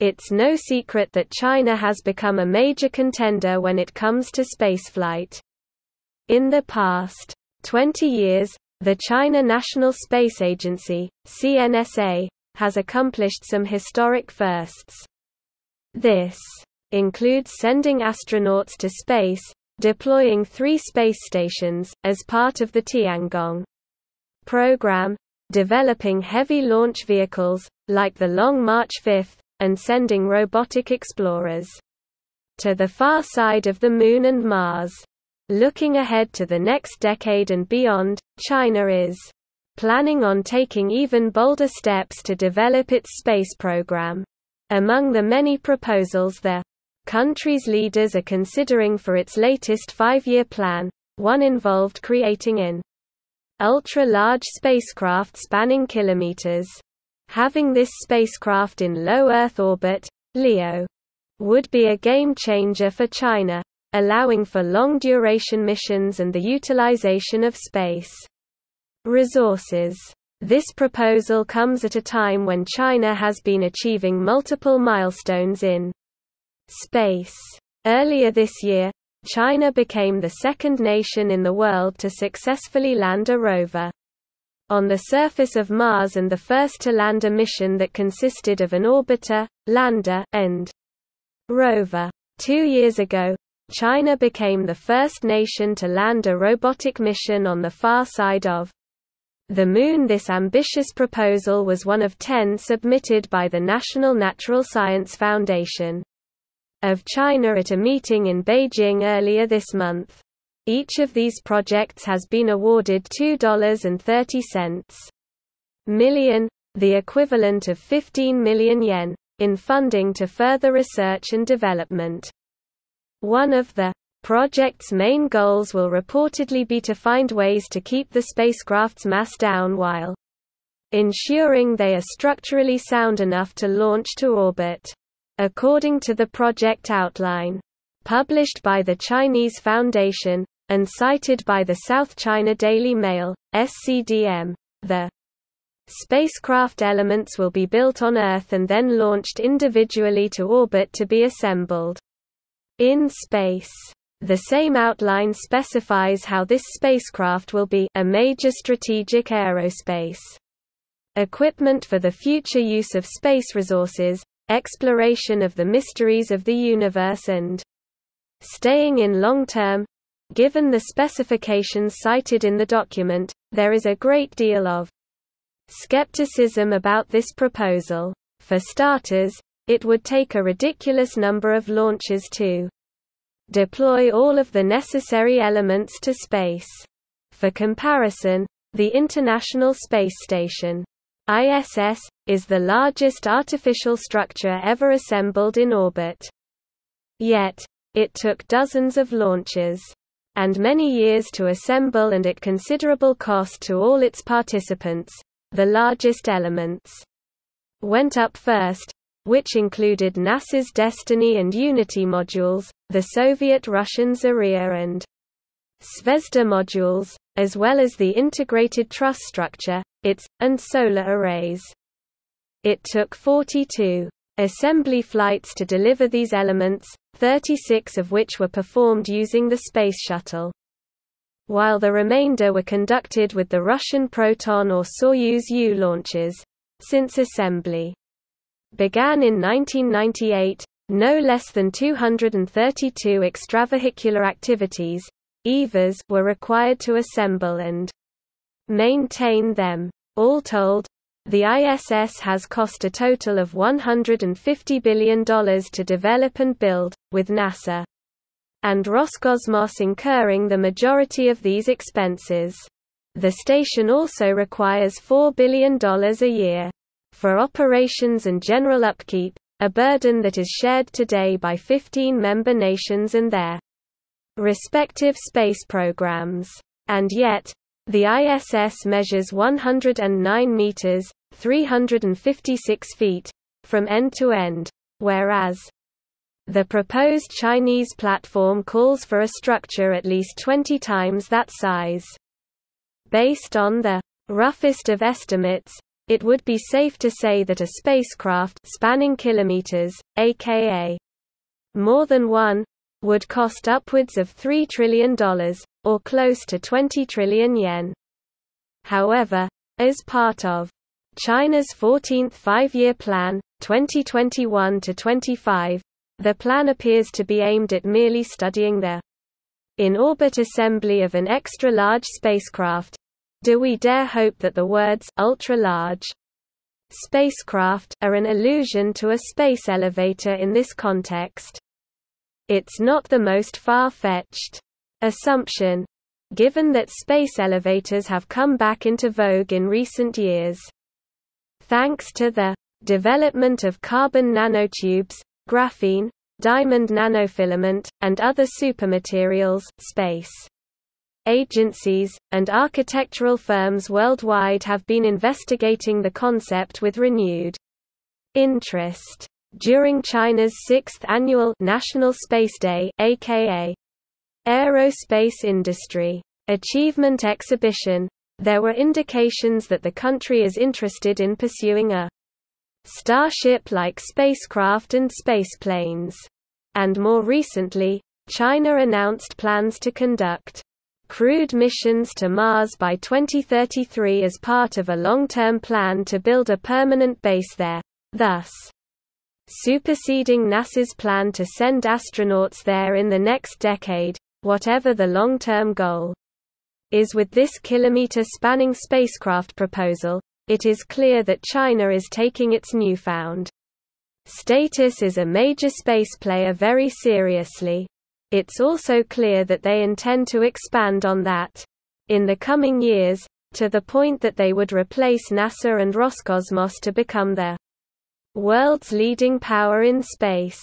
It's no secret that China has become a major contender when it comes to spaceflight. In the past 20 years, the China National Space Agency, CNSA, has accomplished some historic firsts. This includes sending astronauts to space, deploying 3 space stations, as part of the Tiangong program, developing heavy launch vehicles, like the Long March 5, and sending robotic explorers to the far side of the Moon and Mars. Looking ahead to the next decade and beyond, China is planning on taking even bolder steps to develop its space program. Among the many proposals the country's leaders are considering for its latest 5-year plan, one involved creating an ultra-large spacecraft spanning kilometers. Having this spacecraft in low Earth orbit, LEO, would be a game-changer for China, allowing for long-duration missions and the utilization of space resources. This proposal comes at a time when China has been achieving multiple milestones in space. Earlier this year, China became the second nation in the world to successfully land a rover on the surface of Mars and the first to land a mission that consisted of an orbiter, lander, and rover. 2 years ago, China became the first nation to land a robotic mission on the far side of the Moon. This ambitious proposal was one of 10 submitted by the National Natural Science Foundation of China at a meeting in Beijing earlier this month. Each of these projects has been awarded $2.30 million, the equivalent of 15 million yen, in funding to further research and development. One of the project's main goals will reportedly be to find ways to keep the spacecraft's mass down while ensuring they are structurally sound enough to launch to orbit. According to the project outline, published by the Chinese Foundation, and cited by the South China Daily Mail, SCDM, the spacecraft elements will be built on Earth and then launched individually to orbit to be assembled in space. The same outline specifies how this spacecraft will be a major strategic aerospace equipment for the future use of space resources, exploration of the mysteries of the universe and staying in long term. Given the specifications cited in the document, there is a great deal of skepticism about this proposal. For starters, it would take a ridiculous number of launches to deploy all of the necessary elements to space. For comparison, the International Space Station, ISS, is the largest artificial structure ever assembled in orbit. Yet, it took dozens of launches and many years to assemble, and at considerable cost to all its participants. The largest elements went up first, which included NASA's Destiny and Unity modules, the Soviet-Russian Zarya and Zvezda modules, as well as the integrated truss structure, and solar arrays. It took 42 assembly flights to deliver these elements, 36 of which were performed using the Space Shuttle, while the remainder were conducted with the Russian Proton or Soyuz U launches. Since assembly began in 1998, no less than 232 extravehicular activities (EVAs) were required to assemble and maintain them. All told, the ISS has cost a total of $150 billion to develop and build, with NASA and Roscosmos incurring the majority of these expenses. The station also requires $4 billion a year for operations and general upkeep, a burden that is shared today by 15 member nations and their respective space programs. And yet, the ISS measures 109 meters, 356 feet, from end to end, whereas the proposed Chinese platform calls for a structure at least 20 times that size. Based on the roughest of estimates, it would be safe to say that a spacecraft spanning kilometers, aka more than one, would cost upwards of $3 trillion, or close to 20 trillion yen. However, as part of China's 14th five-year plan, 2021–25, the plan appears to be aimed at merely studying the in-orbit assembly of an extra-large spacecraft. Do we dare hope that the words ultra-large spacecraft are an allusion to a space elevator in this context? It's not the most far-fetched assumption, given that space elevators have come back into vogue in recent years. Thanks to the development of carbon nanotubes, graphene, diamond nanofilament, and other supermaterials, space agencies, and architectural firms worldwide have been investigating the concept with renewed interest. During China's 6th annual National Space Day, aka Aerospace Industry Achievement Exhibition, there were indications that the country is interested in pursuing a Starship-like spacecraft and spaceplanes. And more recently, China announced plans to conduct crewed missions to Mars by 2033 as part of a long-term plan to build a permanent base there, thus superseding NASA's plan to send astronauts there in the next decade, whatever the long-term goal is with this kilometer-spanning spacecraft proposal. It is clear that China is taking its newfound status as a major space player very seriously. It's also clear that they intend to expand on that in the coming years, to the point that they would replace NASA and Roscosmos to become the world's leading power in space.